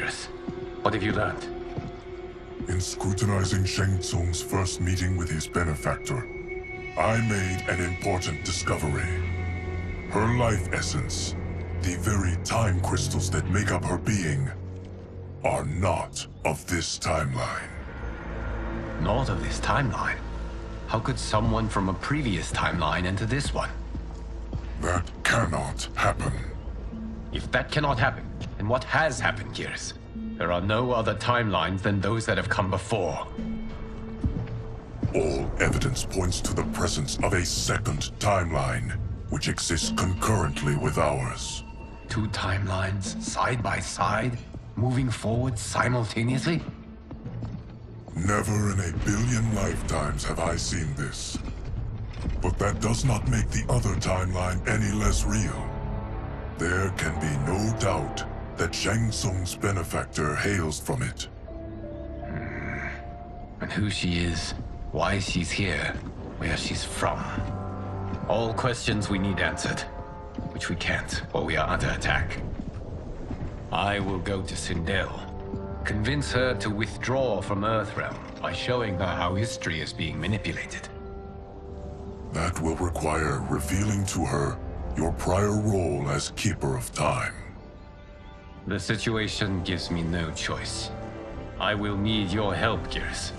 Geras. What have you learned? In scrutinizing Shang Tsung's first meeting with his benefactor, I made an important discovery. Her life essence, the very time crystals that make up her being, are not of this timeline. Not of this timeline? How could someone from a previous timeline enter this one? That cannot happen. If that cannot happen, then what has happened, Geras? There are no other timelines than those that have come before. All evidence points to the presence of a second timeline, which exists concurrently with ours. Two timelines, side by side, moving forward simultaneously? Never in a billion lifetimes have I seen this. But that does not make the other timeline any less real. There can be no doubt that Shang Tsung's benefactor hails from it. And who she is, why she's here, where she's from. All questions we need answered, which we can't while we are under attack. I will go to Sindel, convince her to withdraw from Earthrealm by showing her how history is being manipulated. That will require revealing to her your prior role as Keeper of Time. The situation gives me no choice. I will need your help, Geras,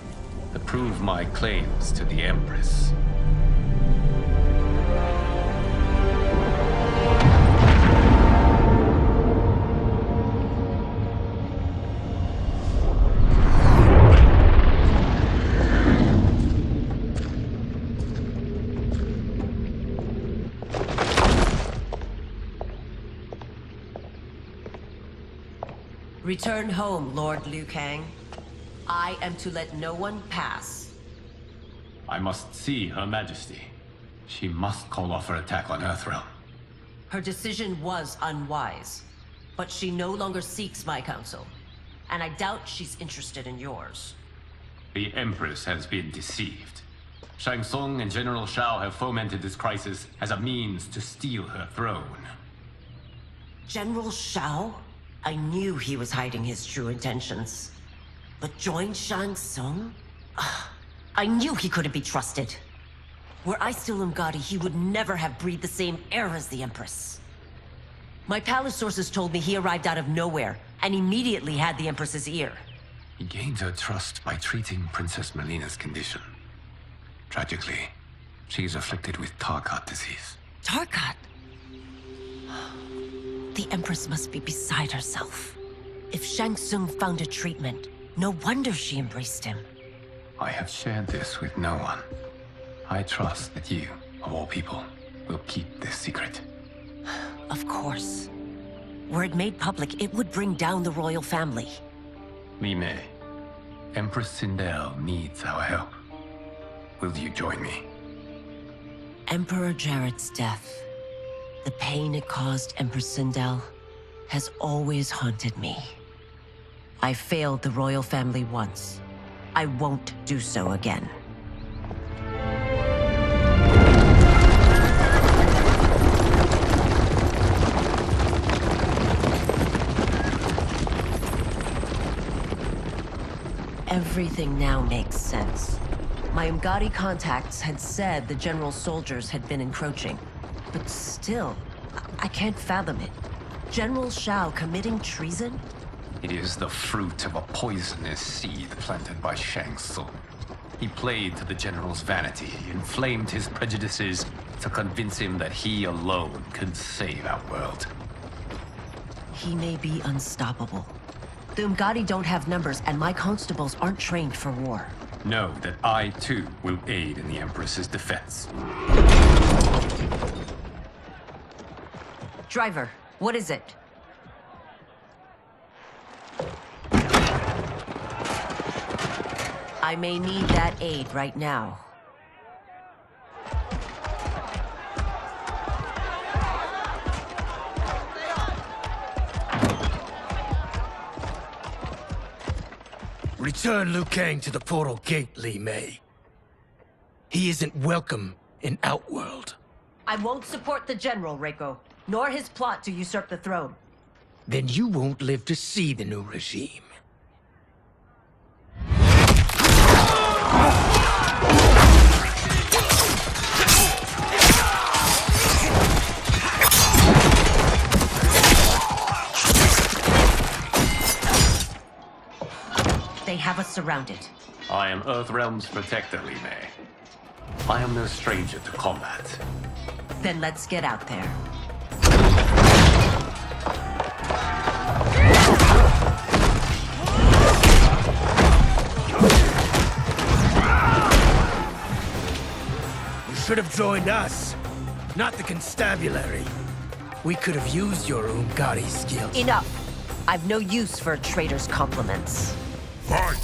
to prove my claims to the Empress. Return home, Lord Liu Kang. I am to let no one pass. I must see Her Majesty. She must call off her attack on Earthrealm. Her decision was unwise, but she no longer seeks my counsel, and I doubt she's interested in yours. The Empress has been deceived. Shang Tsung and General Shao have fomented this crisis as a means to steal her throne. General Shao? I knew he was hiding his true intentions. But join Shang Tsung? I knew he couldn't be trusted. Were I still Umgadi, he would never have breathed the same air as the Empress. My palace sources told me he arrived out of nowhere, and immediately had the Empress's ear. He gained her trust by treating Princess Melina's condition. Tragically, she is afflicted with Tarkat disease. Tarkat? The Empress must be beside herself. If Shang Tsung found a treatment, no wonder she embraced him. I have shared this with no one. I trust that you, of all people, will keep this secret. Of course. Were it made public, it would bring down the royal family. Li Mei, Empress Sindel needs our help. Will you join me? Emperor Jarrett's death, the pain it caused Empress Sindel, has always haunted me. I failed the royal family once. I won't do so again. Everything now makes sense. My Umgadi contacts had said the general's soldiers had been encroaching. But still, I can't fathom it. General Shao committing treason? It is the fruit of a poisonous seed planted by Shang Tsung. He played to the general's vanity, inflamed his prejudices to convince him that he alone could save our world. He may be unstoppable. The Umgadi don't have numbers, and my constables aren't trained for war. Know that I, too, will aid in the Empress's defense. Driver, what is it? I may need that aid right now. Return Liu Kang to the portal gate, Li Mei. He isn't welcome in Outworld. I won't support the general, Reiko, nor his plot to usurp the throne. then you won't live to see the new regime. They have us surrounded. I am Earthrealm's protector, Li Mei. I am no stranger to combat. Then let's get out there. You should have joined us, not the constabulary. We could have used your Umgadi skills. Enough! I've no use for a traitor's compliments. Fight!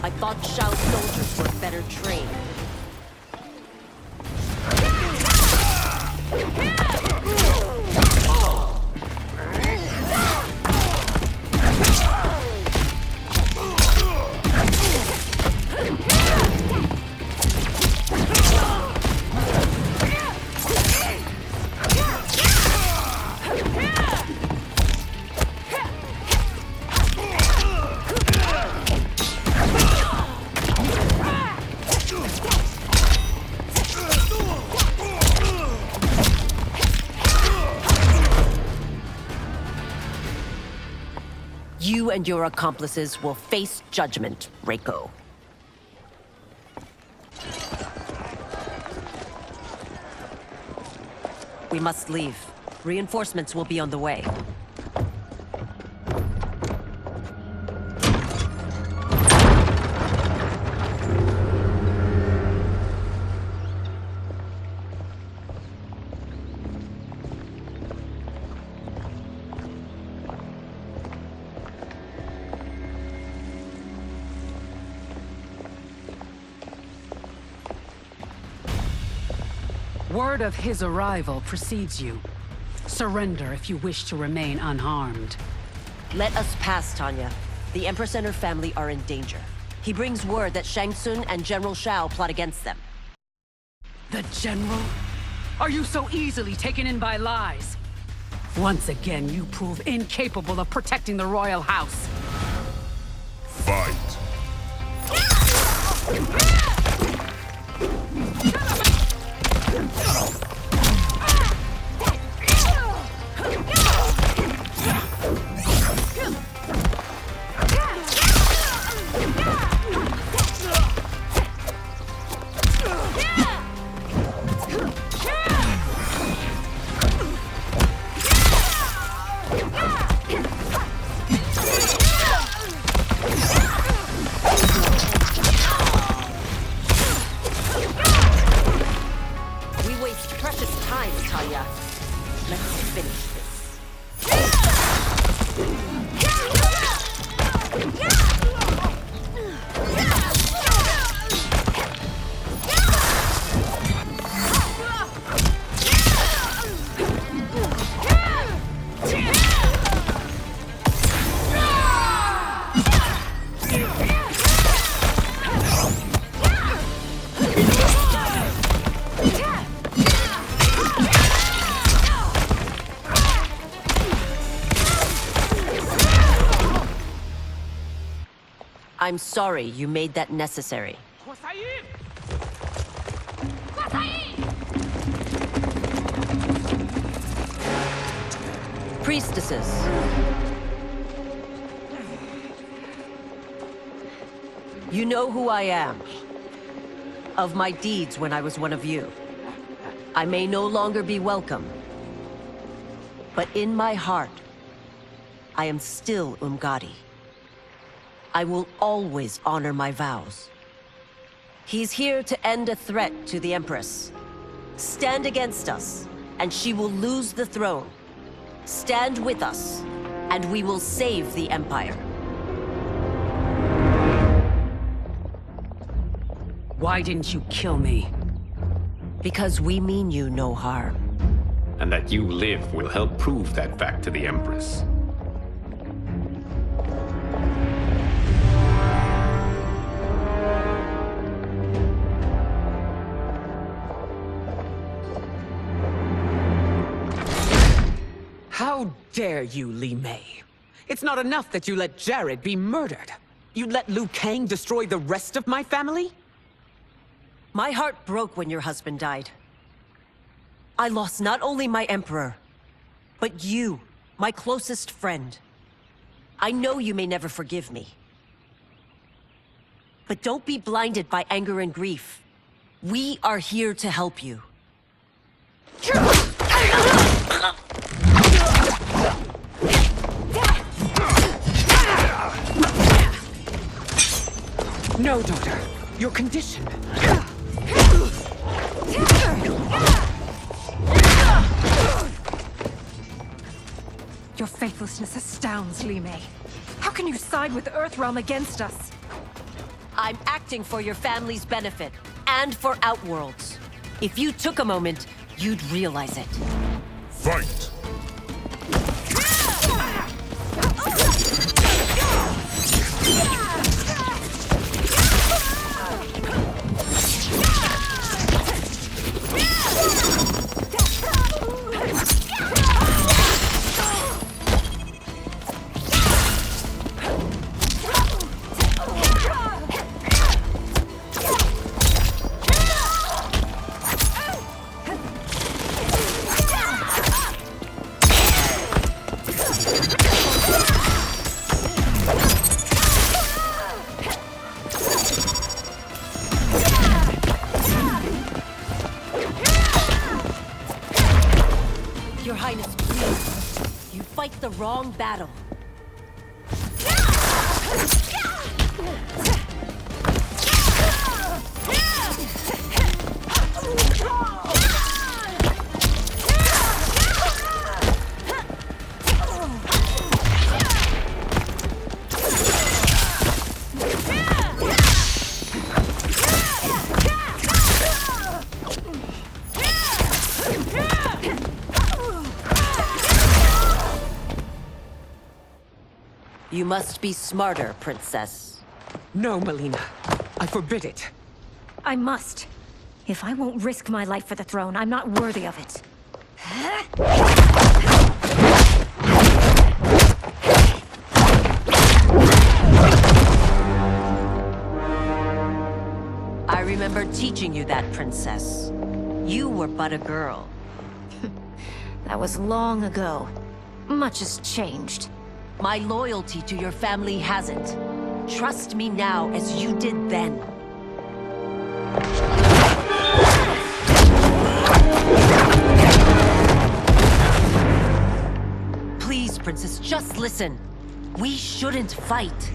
I thought Shao's soldiers were better trained. You and your accomplices will face judgment, Reiko. We must leave. Reinforcements will be on the way. Word of his arrival precedes you. Surrender if you wish to remain unharmed. Let us pass, Tanya. The Empress and her family are in danger. He brings word that Shang Tsung and General Shao plot against them. The General? Are you so easily taken in by lies? Once again, you prove incapable of protecting the royal house. Fight! We waste precious time, Tanya. Let's finish this. I'm sorry you made that necessary. Priestesses. You know who I am. Of my deeds when I was one of you. I may no longer be welcome. But in my heart, I am still Umgadi. I will always honor my vows. He's here to end a threat to the Empress. Stand against us, and she will lose the throne. Stand with us, and we will save the Empire. Why didn't you kill me? Because we mean you no harm. And that you live will help prove that fact to the Empress. How dare you, Li Mei? It's not enough that you let Jared be murdered. You let Liu Kang destroy the rest of my family? My heart broke when your husband died. I lost not only my Emperor, but you, my closest friend. I know you may never forgive me. But don't be blinded by anger and grief. We are here to help you. No, daughter. Your condition. Your faithlessness astounds, Li Mei. How can you side with Earthrealm against us? I'm acting for your family's benefit, and for Outworld's. If you took a moment, you'd realize it. Fight! Your Highness, please. You fight the wrong battle. You must be smarter, Princess. No, Melina. I forbid it. I must. If I won't risk my life for the throne, I'm not worthy of it. I remember teaching you that, Princess. You were but a girl. That was long ago. Much has changed. My loyalty to your family hasn't. Trust me now as you did then. Please, Princess, just listen. We shouldn't fight.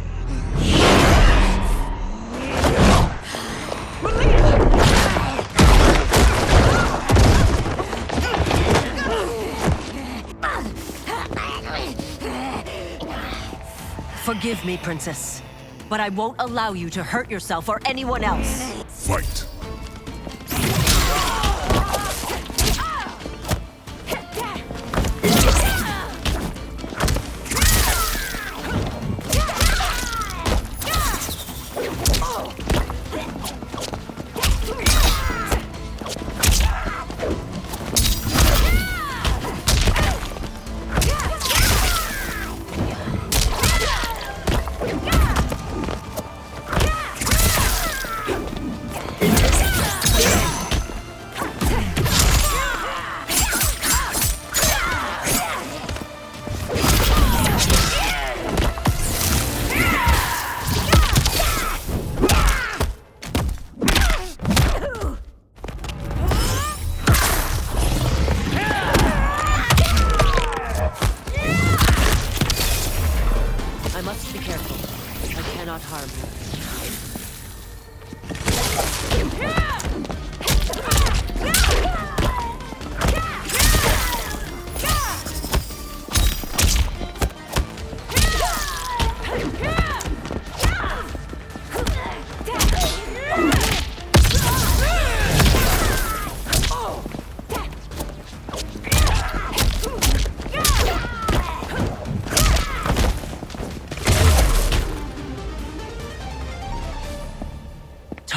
Forgive me, Princess, but I won't allow you to hurt yourself or anyone else. Fight!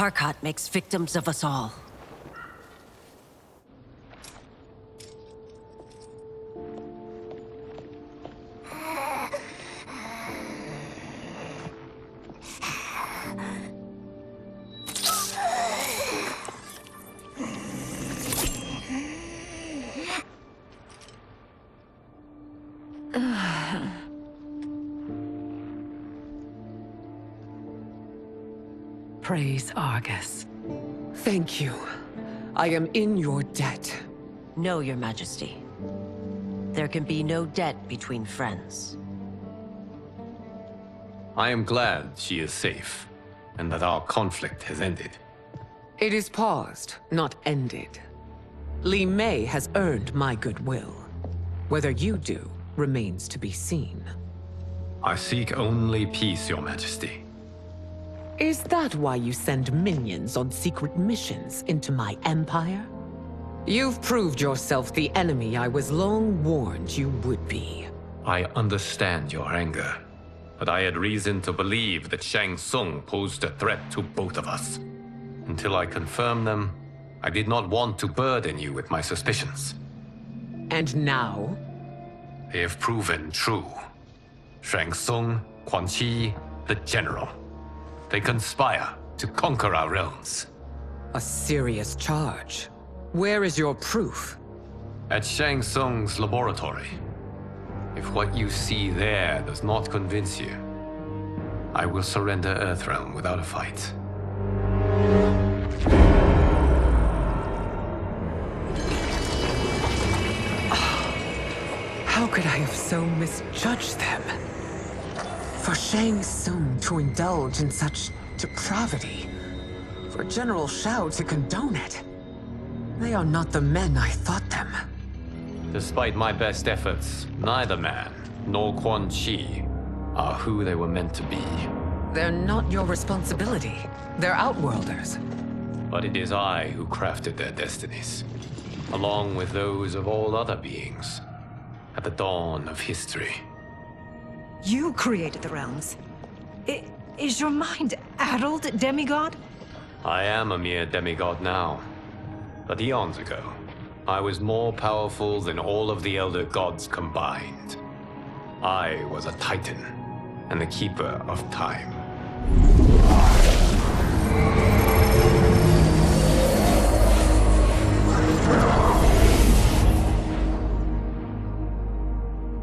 Tarkat makes victims of us all. Praise Argus. Thank you. I am in your debt. No, Your Majesty. There can be no debt between friends. I am glad she is safe, and that our conflict has ended. It is paused, not ended. Li Mei has earned my goodwill. Whether you do remains to be seen. I seek only peace, Your Majesty. Is that why you send minions on secret missions into my empire? You've proved yourself the enemy I was long warned you would be. I understand your anger, but I had reason to believe that Shang Tsung posed a threat to both of us. Until I confirmed them, I did not want to burden you with my suspicions. And now? They have proven true. Shang Tsung, Quan Chi, the General. They conspire to conquer our realms. A serious charge. Where is your proof? At Shang Tsung's laboratory. If what you see there does not convince you, I will surrender Earthrealm without a fight. How could I have so misjudged them? For Shang Tsung to indulge in such depravity, for General Shao to condone it, they are not the men I thought them. Despite my best efforts, neither man nor Quan Chi are who they were meant to be. They're not your responsibility. They're Outworlders. But it is I who crafted their destinies, along with those of all other beings, at the dawn of history. You created the realms. Is your mind addled, demigod? I am a mere demigod now. But eons ago, I was more powerful than all of the Elder Gods combined. I was a Titan, and the Keeper of Time.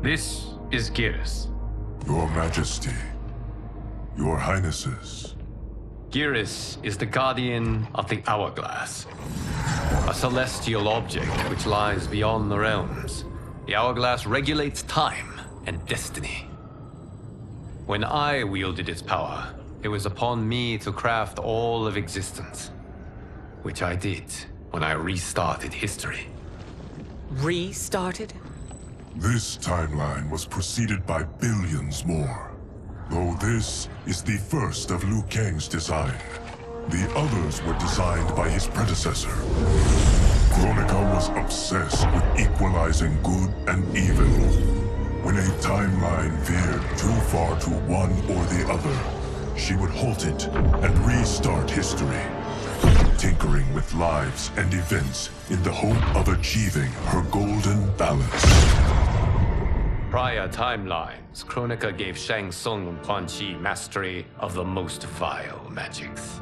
This is Geras. Your Majesty, Your Highnesses. Geras is the guardian of the Hourglass, a celestial object which lies beyond the realms. The Hourglass regulates time and destiny. When I wielded its power, it was upon me to craft all of existence, which I did when I restarted history. Restarted? This timeline was preceded by billions more. Though this is the first of Liu Kang's design, the others were designed by his predecessor. Kronika was obsessed with equalizing good and evil. When a timeline veered too far to one or the other, she would halt it and restart history, tinkering with lives and events in the hope of achieving her golden balance. Prior timelines, Kronika gave Shang Tsung and Quan Chi mastery of the most vile magics.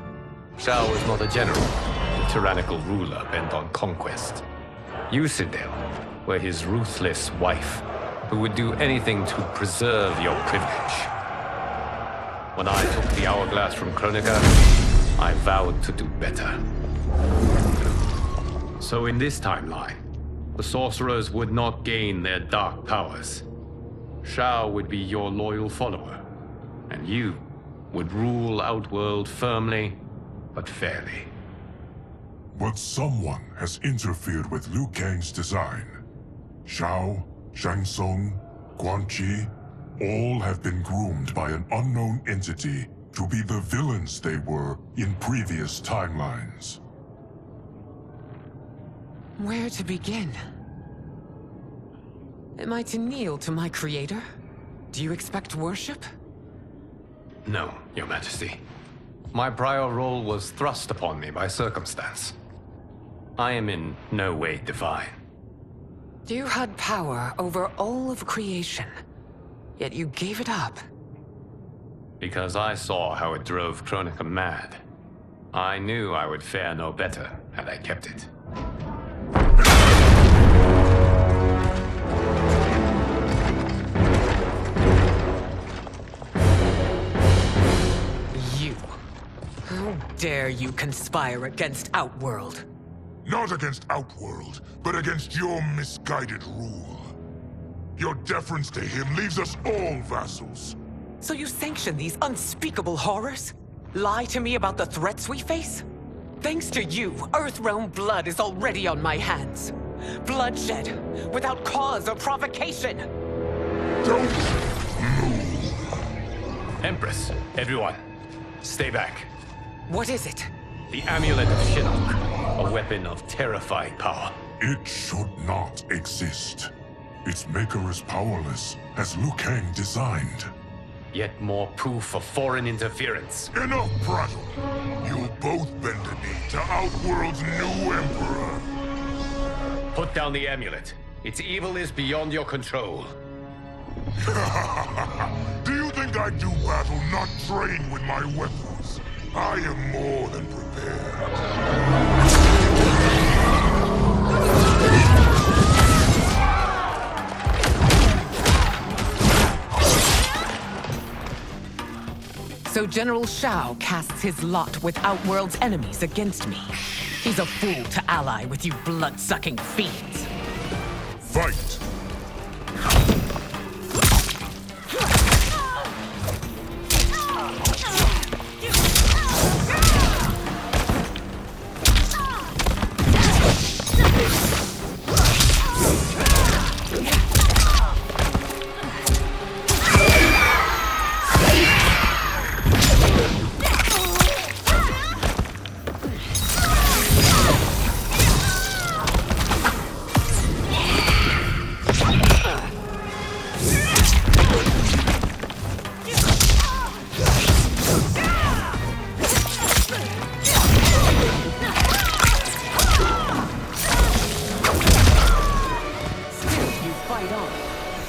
Shao was not a general, a tyrannical ruler bent on conquest. Yusidel were his ruthless wife, who would do anything to preserve your privilege. When I took the Hourglass from Kronika, I vowed to do better. So in this timeline, the sorcerers would not gain their dark powers. Shao would be your loyal follower, and you would rule Outworld firmly, but fairly. But someone has interfered with Liu Kang's design. Shao, Shang Tsung, Quan Chi, all have been groomed by an unknown entity to be the villains they were in previous timelines. Where to begin? Am I to kneel to my creator? Do you expect worship? No, Your Majesty. My prior role was thrust upon me by circumstance. I am in no way divine. You had power over all of creation, yet you gave it up. Because I saw how it drove Kronika mad. I knew I would fare no better had I kept it. You. How dare you conspire against Outworld? Not against Outworld, but against your misguided rule. Your deference to him leaves us all vassals. So you sanction these unspeakable horrors? Lie to me about the threats we face? Thanks to you, Earthrealm blood is already on my hands. Bloodshed, without cause or provocation. Don't move. Empress, everyone, stay back. What is it? The Amulet of Shinnok, a weapon of terrifying power. It should not exist. Its maker is powerless, as Liu Kang designed. Yet more proof of foreign interference. Enough prattle! You'll both bend a knee to Outworld's new emperor. Put down the amulet. Its evil is beyond your control. Do you think I do battle not trained with my weapons? I am more than prepared. So General Shao casts his lot with Outworld's enemies against me. He's a fool to ally with you blood-sucking fiends. Fight!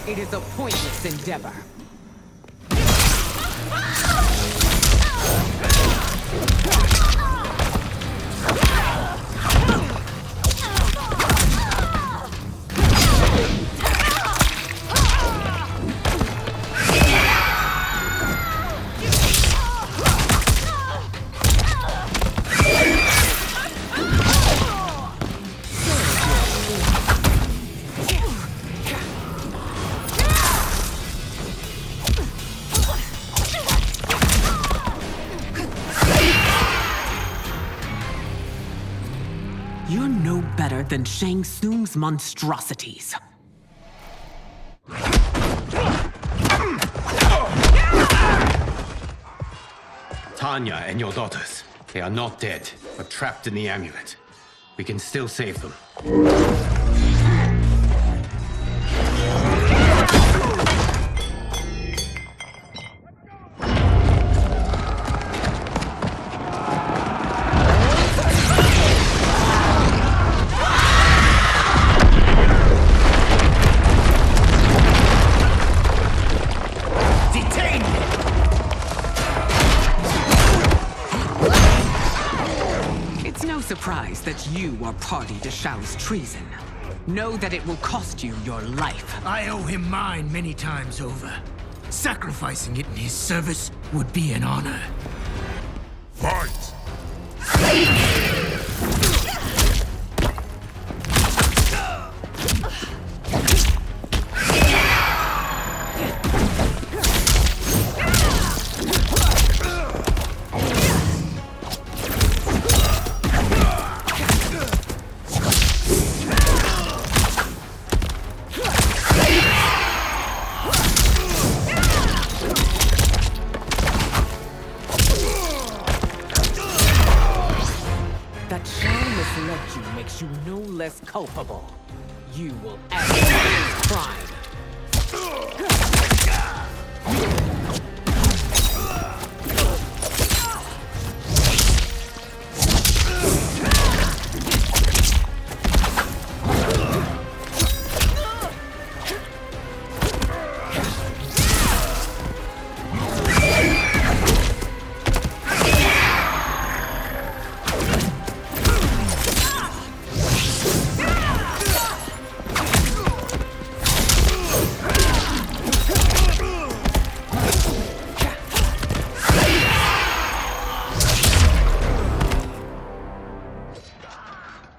It is a pointless endeavor. You're no better than Shang Tsung's monstrosities. Tanya and your daughters. They are not dead, but trapped in the amulet. We can still save them. Surprised that you are party to Shao's treason. Know that it will cost you your life. I owe him mine many times over. Sacrificing it in his service would be an honor. Fight! Makes you no less culpable. You will add to his crime.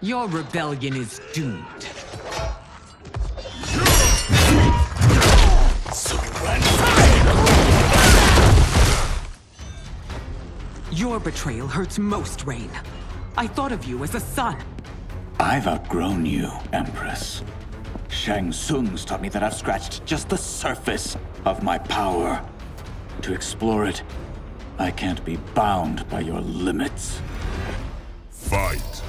Your rebellion is doomed. Your betrayal hurts most, Rain. I thought of you as a son. I've outgrown you, Empress. Shang Tsung's taught me that I've scratched just the surface of my power. To explore it, I can't be bound by your limits. Fight.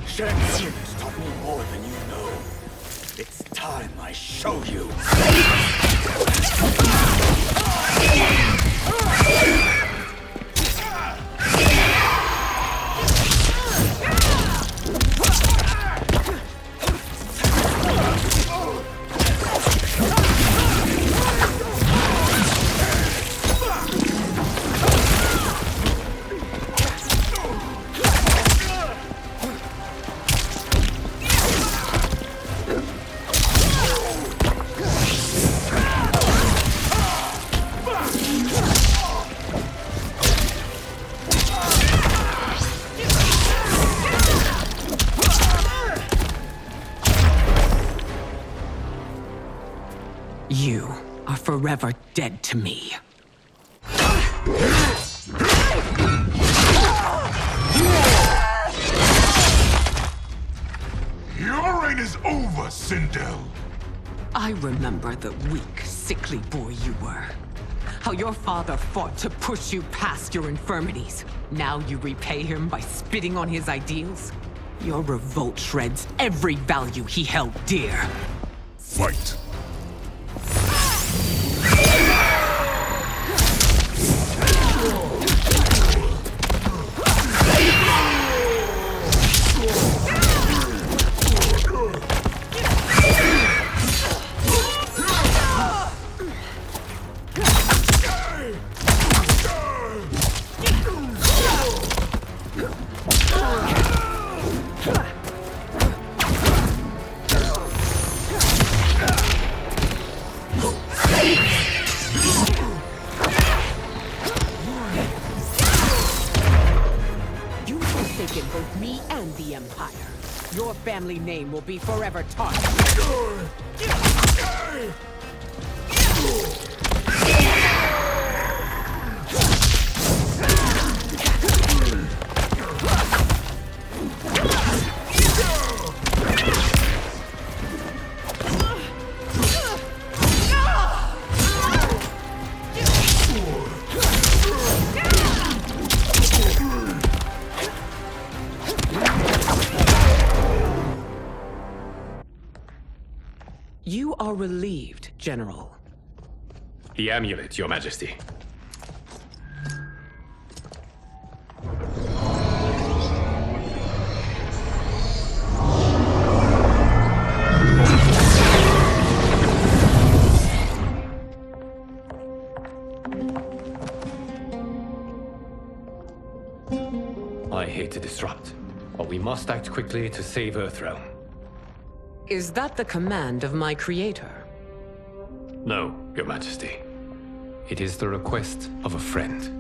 Shang Tsung has taught me more than you know. It's time I show you. You are forever dead to me. Your reign is over, Sindel. I remember the weak, sickly boy you were. How your father fought to push you past your infirmities. Now you repay him by spitting on his ideals? Your revolt shreds every value he held dear. Fight. Both me and the Empire. Your family name will be forever tarnished. You are relieved, General. The amulet, Your Majesty. I hate to disrupt, but we must act quickly to save Earthrealm. Is that the command of my creator? No, Your Majesty. It is the request of a friend.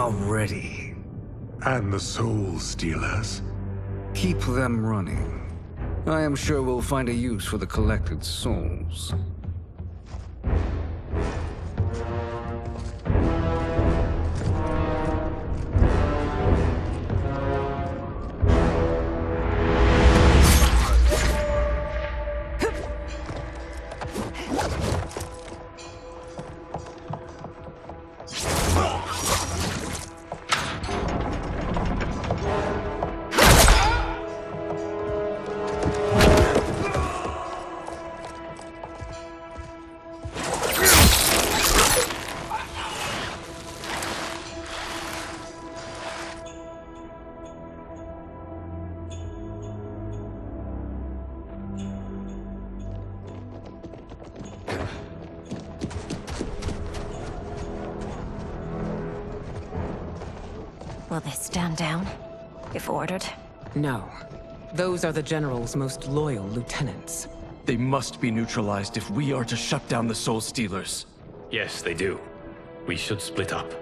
Already. And the Soul Stealers? Keep them running. I am sure we'll find a use for the collected souls. Will they stand down, if ordered? No. Those are the General's most loyal lieutenants. They must be neutralized if we are to shut down the Soul Stealers. Yes, they do. We should split up.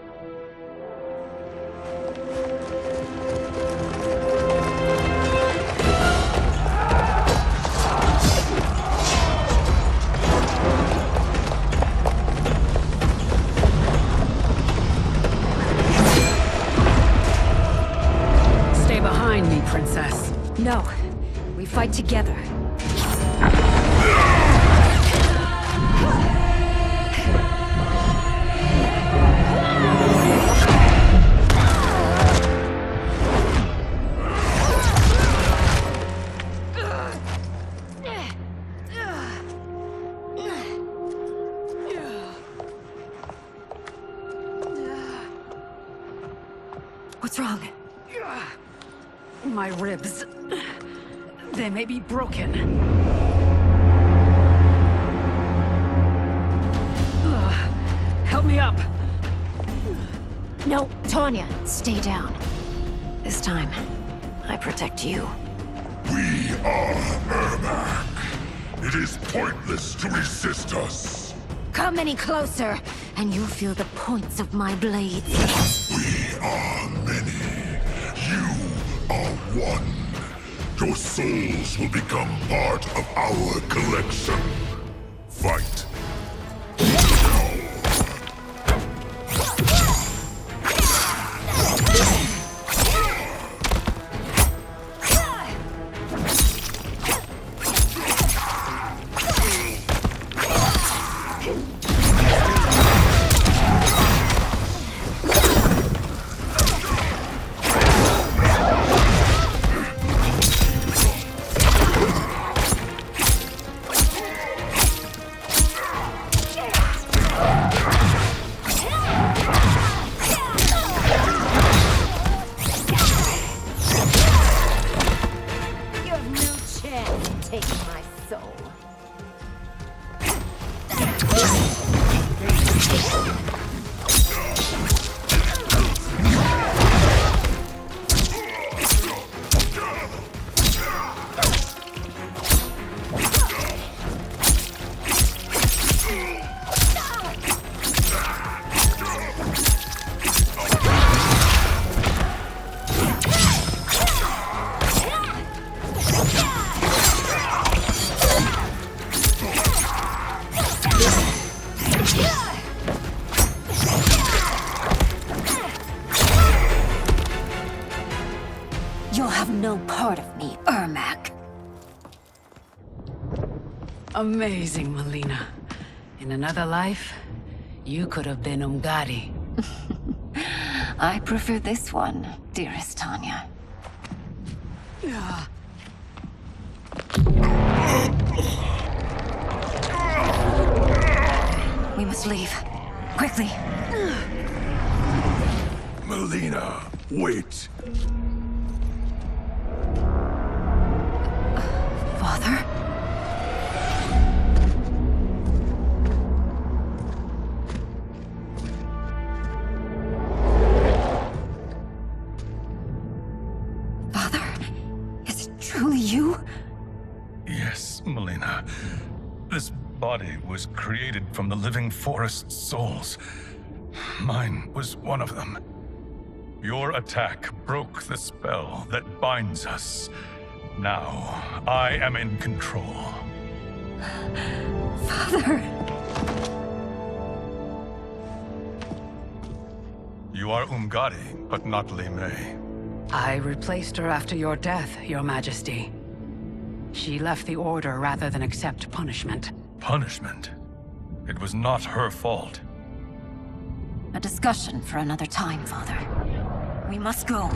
Stay behind me, Princess. No. We fight together. What's wrong? My ribs. They may be broken. Help me up. No, Tanya, stay down. This time, I protect you. We are Ermac. It is pointless to resist us. Come any closer, and you'll feel the points of my blades. We are many. You are one. Your souls will become part of our collection. Fight. You'll have no part of me, Ermac. Amazing, Melina. In another life, you could have been Umgadi. I prefer this one, dearest Tanya. We must leave. Quickly. Melina, wait. Father? Father? Is it truly you? Yes, Melina. This body was created from the living forest's souls. Mine was one of them. Your attack broke the spell that binds us. Now, I am in control. Father! You are Umgadi, but not Li Mei. I replaced her after your death, Your Majesty. She left the Order rather than accept punishment. Punishment? It was not her fault. A discussion for another time, Father. We must go.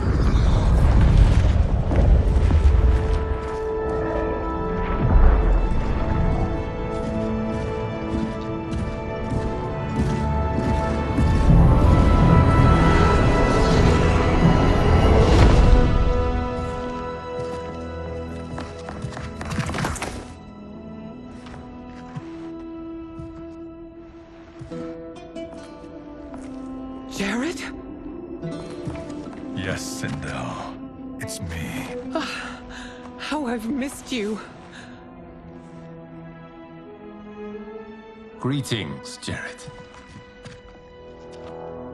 Jared? Yes, Sindel. It's me. How I've missed you. Greetings, Jared.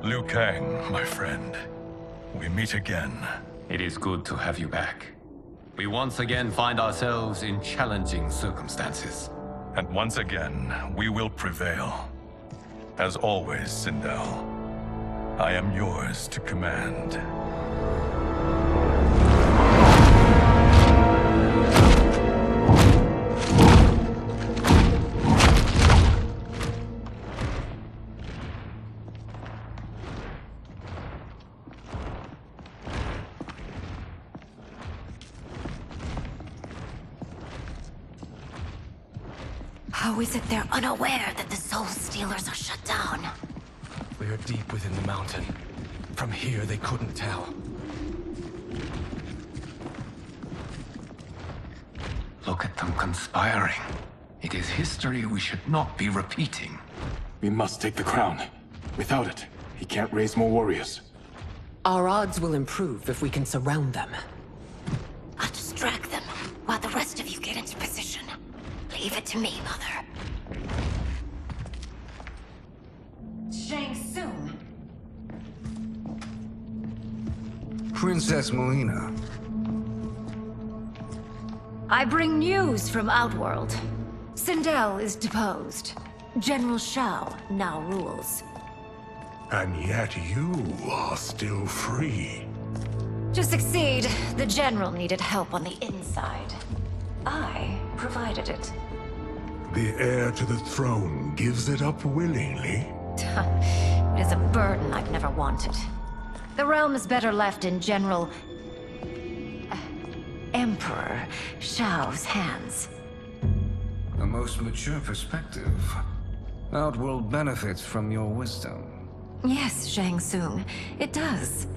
Liu Kang, my friend. We meet again. It is good to have you back. We once again find ourselves in challenging circumstances. And once again, we will prevail. As always, Sindel, I am yours to command. How is it they're unaware that the Soul Stealers are shut down? We are deep within the mountain. From here, they couldn't tell. Look at them conspiring. It is history we should not be repeating. We must take the crown. Without it, he can't raise more warriors. Our odds will improve if we can surround them. I'll distract them while the rest of you get into position. Leave it to me, Mother. Shang Tsung. Princess Melina. I bring news from Outworld. Sindel is deposed. General Shao now rules. And yet you are still free. To succeed, the General needed help on the inside. I provided it. The heir to the throne gives it up willingly. It is a burden I've never wanted. The realm is better left in General... Emperor Shao's hands. A most mature perspective. Outworld benefits from your wisdom. Yes, Shang Tsung, it does.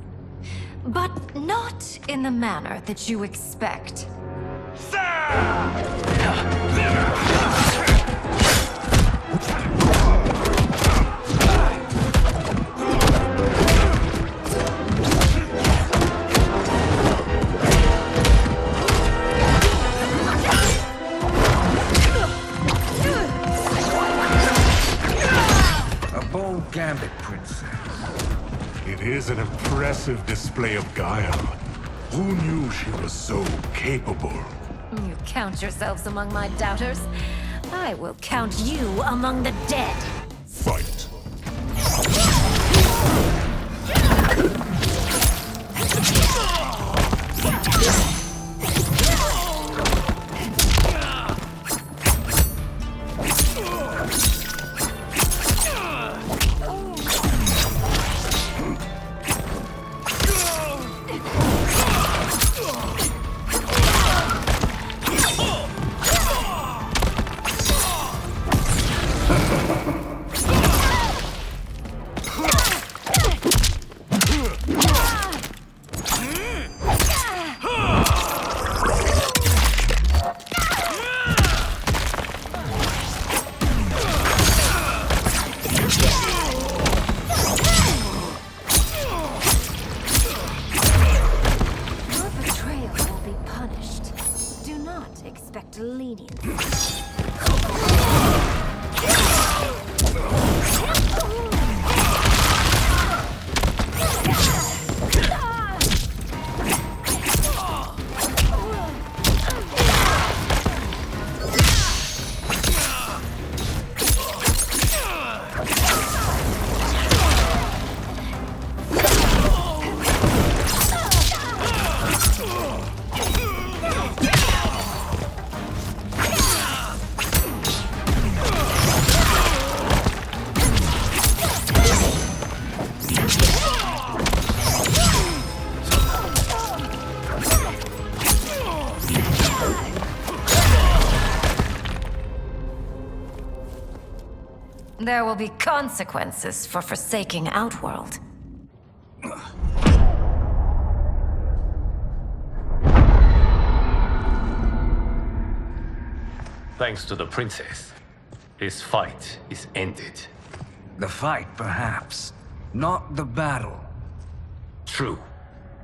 But not in the manner that you expect. A bold gambit, princess. It is an impressive display of guile. Who knew she was so capable? You count yourselves among my doubters. I will count you among the dead. Fight. There will be consequences for forsaking Outworld. Thanks to the princess, this fight is ended. The fight, perhaps. Not the battle. True.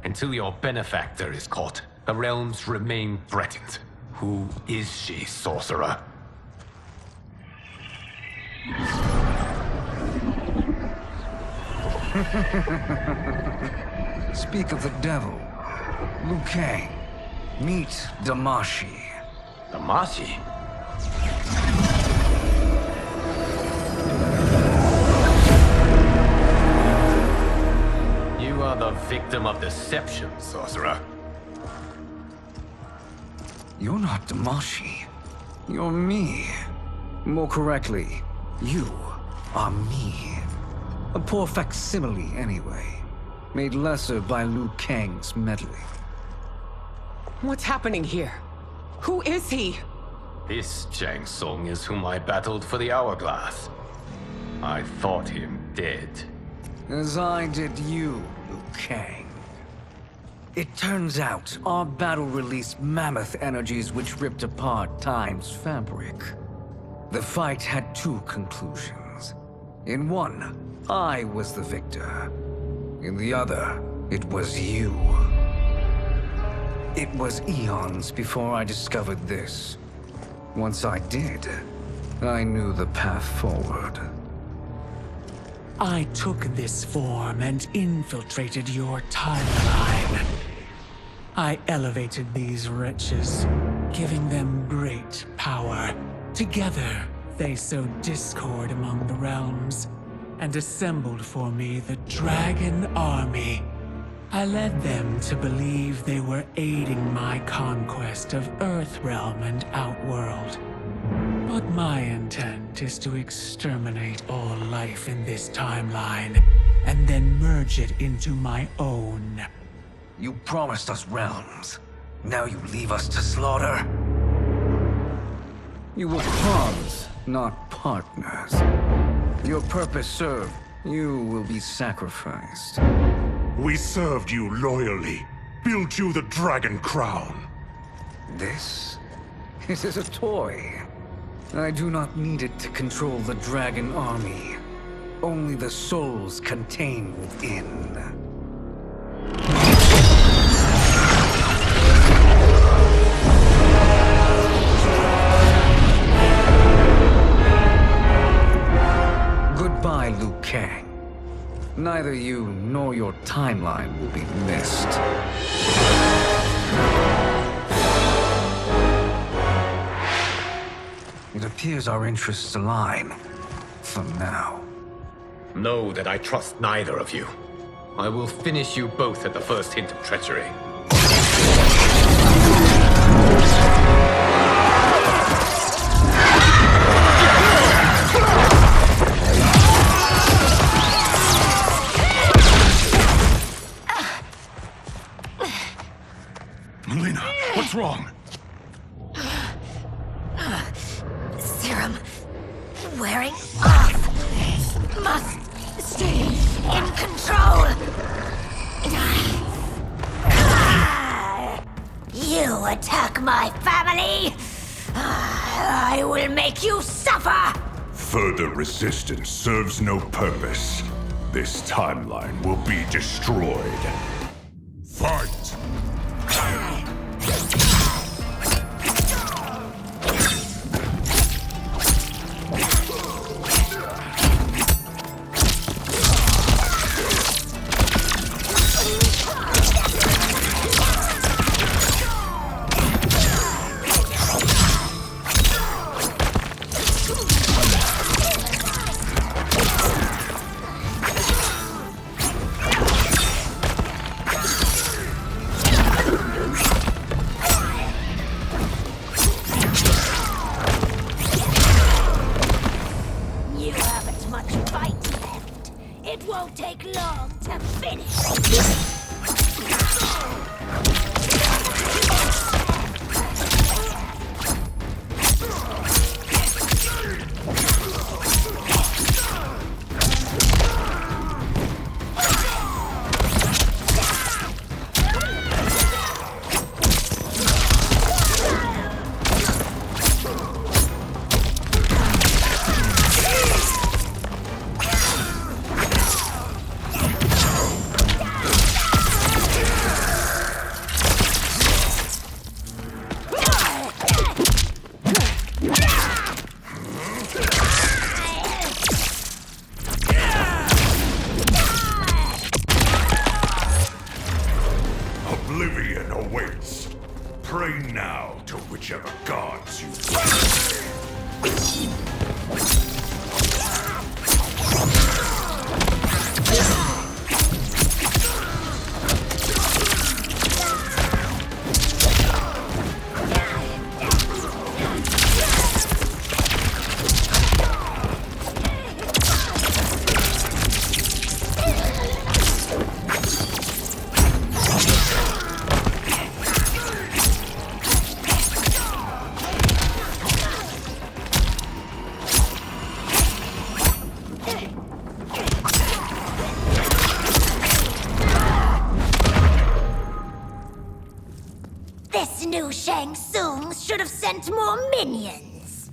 Until your benefactor is caught, the realms remain threatened. Who is she, sorcerer? Speak of the devil. Liu Kang. Meet Damashi. Damashi? You are the victim of deception, sorcerer. You're not Damashi. You're me. More correctly, you are me. A poor facsimile, anyway. Made lesser by Liu Kang's meddling. What's happening here? Who is he? This Shang Tsung is whom I battled for the Hourglass. I thought him dead. As I did you, Liu Kang. It turns out our battle released mammoth energies which ripped apart time's fabric. The fight had two conclusions. In one, I was the victor. In the other, it was you. It was eons before I discovered this. Once I did, I knew the path forward. I took this form and infiltrated your timeline. I elevated these wretches, giving them great power. Together, they sowed discord among the realms, and assembled for me the Dragon Army. I led them to believe they were aiding my conquest of Earthrealm and Outworld. But my intent is to exterminate all life in this timeline, and then merge it into my own. You promised us realms. Now you leave us to slaughter? You were pawns, not partners. Your purpose served. You will be sacrificed. We served you loyally, built you the Dragon Crown. This is a toy. I do not need it to control the Dragon Army. Only the souls contained within. Goodbye, Liu Kang. Neither you nor your timeline will be missed. It appears our interests align. For now. Know that I trust neither of you. I will finish you both at the first hint of treachery. Melina, what's wrong? Serum wearing off. Must stay in control. You attack my family. I will make you suffer. Further resistance serves no purpose. This timeline will be destroyed. Fight! This new Shang Tsung should have sent more minions.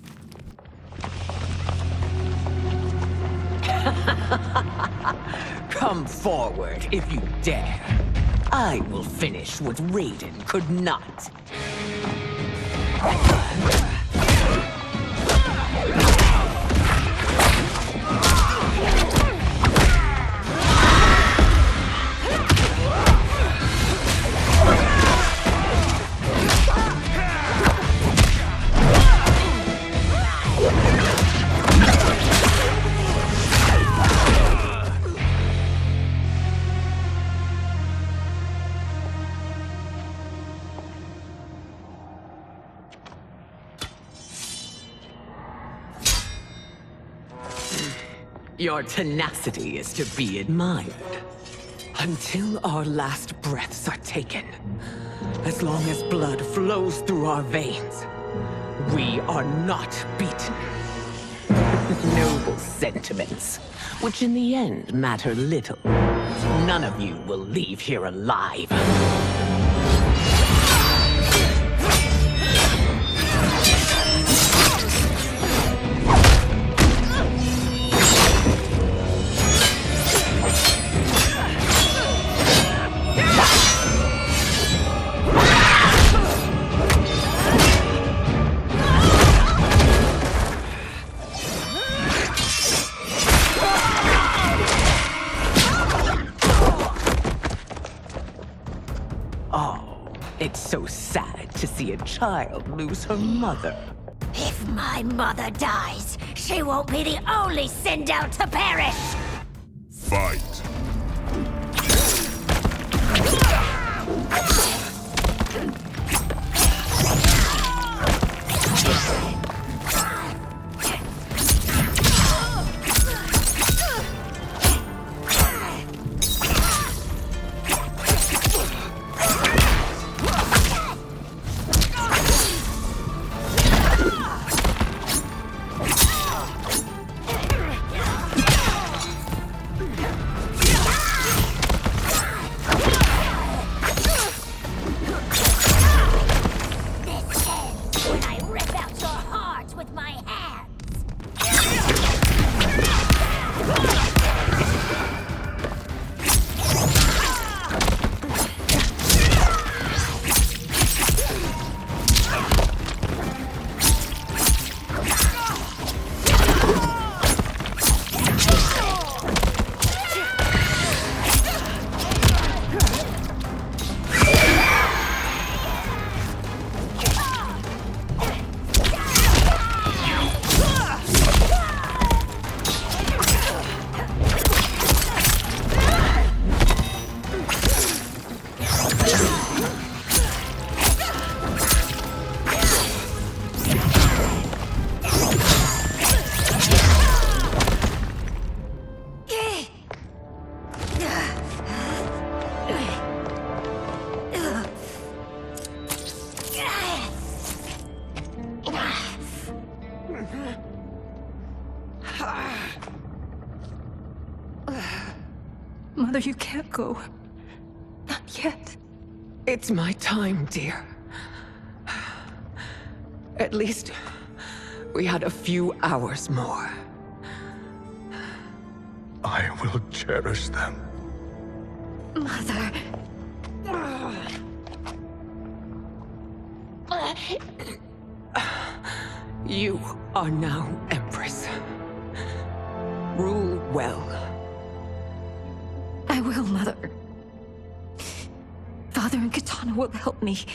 Come forward if you dare. I will finish what Raiden could not. Your tenacity is to be admired. Until our last breaths are taken, as long as blood flows through our veins, we are not beaten. Noble sentiments, which in the end matter little. None of you will leave here alive. It's so sad to see a child lose her mother. If my mother dies, she won't be the only Sindel to perish! Fight. Mother, you can't go. Not yet. It's my time, dear. At least, we had a few hours more. I will cherish them. Mother. You are now Empress. Rule well. I will, Mother. Father and Katana will help me.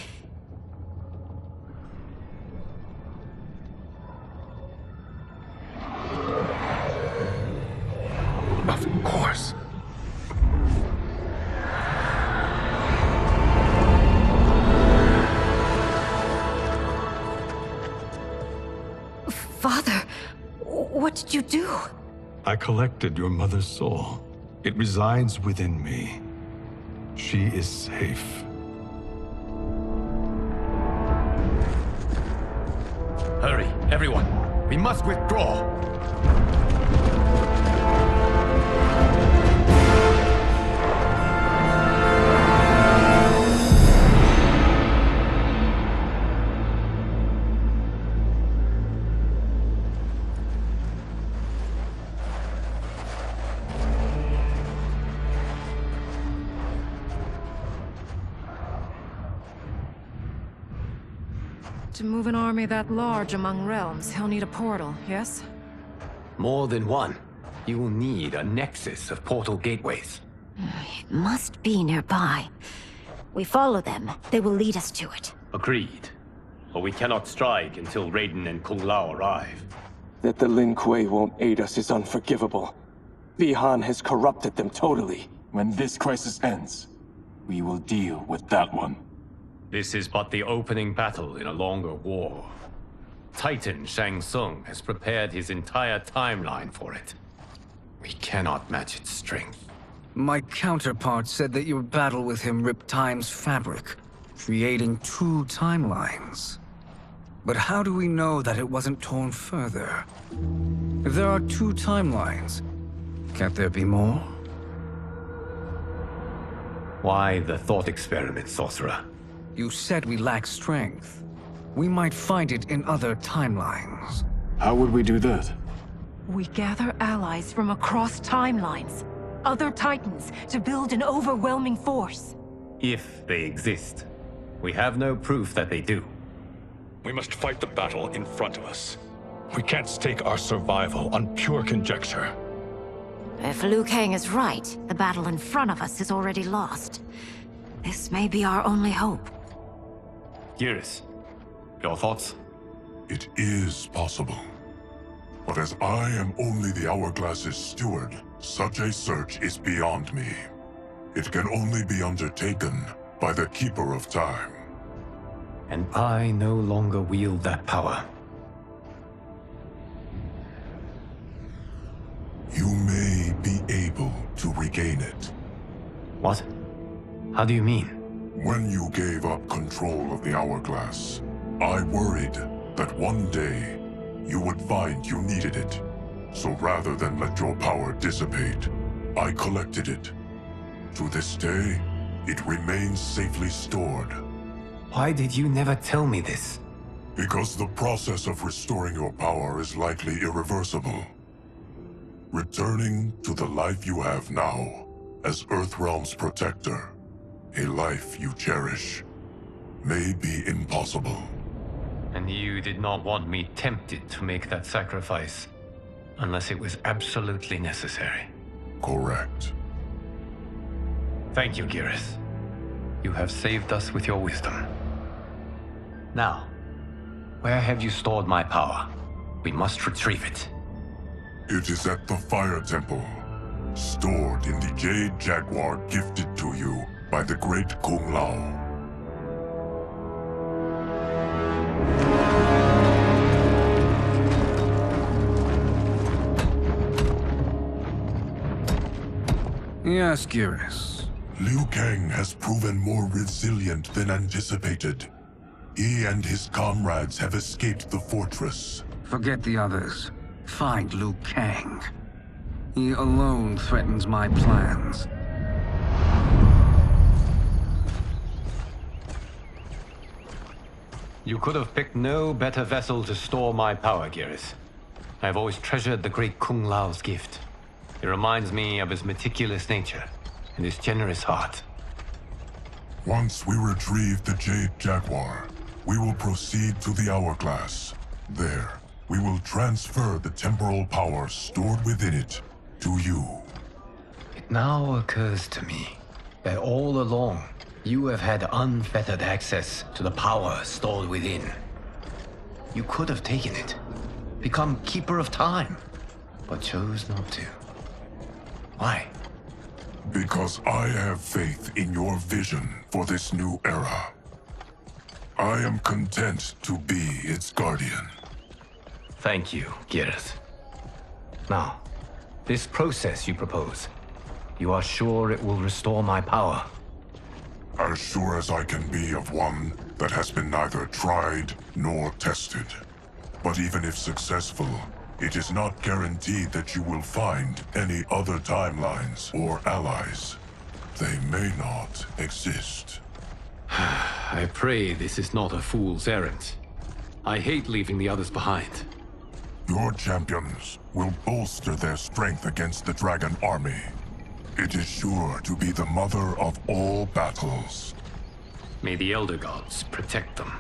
Of course. Father, what did you do? I collected your mother's soul. It resides within me. She is safe. Hurry, everyone. We must withdraw. To move an army that large among realms, he'll need a portal, yes? More than one. You will need a nexus of portal gateways. It must be nearby. We follow them, they will lead us to it. Agreed. But we cannot strike until Raiden and Kung Lao arrive. That the Lin Kuei won't aid us is unforgivable. Bi-Han has corrupted them totally. When this crisis ends, we will deal with that one. This is but the opening battle in a longer war. Titan Shang Tsung has prepared his entire timeline for it. We cannot match its strength. My counterpart said that your battle with him ripped time's fabric, creating 2 timelines. But how do we know that it wasn't torn further? If there are 2 timelines, can't there be more? Why the thought experiment, Sorcerer? You said we lack strength. We might find it in other timelines. How would we do that? We gather allies from across timelines, other titans, to build an overwhelming force. If they exist. We have no proof that they do. We must fight the battle in front of us. We can't stake our survival on pure conjecture. If Liu Kang is right, the battle in front of us is already lost. This may be our only hope. Geras, your thoughts? It is possible. But as I am only the Hourglass's steward, such a search is beyond me. It can only be undertaken by the Keeper of Time. And I no longer wield that power. You may be able to regain it. What? How do you mean? When you gave up control of the Hourglass, I worried that one day you would find you needed it. So rather than let your power dissipate, I collected it. To this day, it remains safely stored. Why did you never tell me this? Because the process of restoring your power is likely irreversible. Returning to the life you have now, as Earthrealm's protector, a life you cherish, may be impossible. And you did not want me tempted to make that sacrifice, unless it was absolutely necessary. Correct. Thank you, Geras. You have saved us with your wisdom. Now, where have you stored my power? We must retrieve it. It is at the Fire Temple, stored in the Jade Jaguar gifted to you by the great Kung Lao. Yes, Geras. Liu Kang has proven more resilient than anticipated. He and his comrades have escaped the fortress. Forget the others. Find Liu Kang. He alone threatens my plans. You could have picked no better vessel to store my power, Geras. I have always treasured the great Kung Lao's gift. It reminds me of his meticulous nature and his generous heart. Once we retrieve the Jade Jaguar, we will proceed to the Hourglass. There, we will transfer the temporal power stored within it to you. It now occurs to me that all along, you have had unfettered access to the power stored within. You could have taken it, become Keeper of Time, but chose not to. Why? Because I have faith in your vision for this new era. I am content to be its guardian. Thank you, Geras. Now, this process you propose, you are sure it will restore my power? As sure as I can be of one that has been neither tried nor tested. But even if successful, it is not guaranteed that you will find any other timelines or allies. They may not exist. I pray this is not a fool's errand. I hate leaving the others behind. Your champions will bolster their strength against the Dragon Army. It is sure to be the mother of all battles. May the Elder Gods protect them.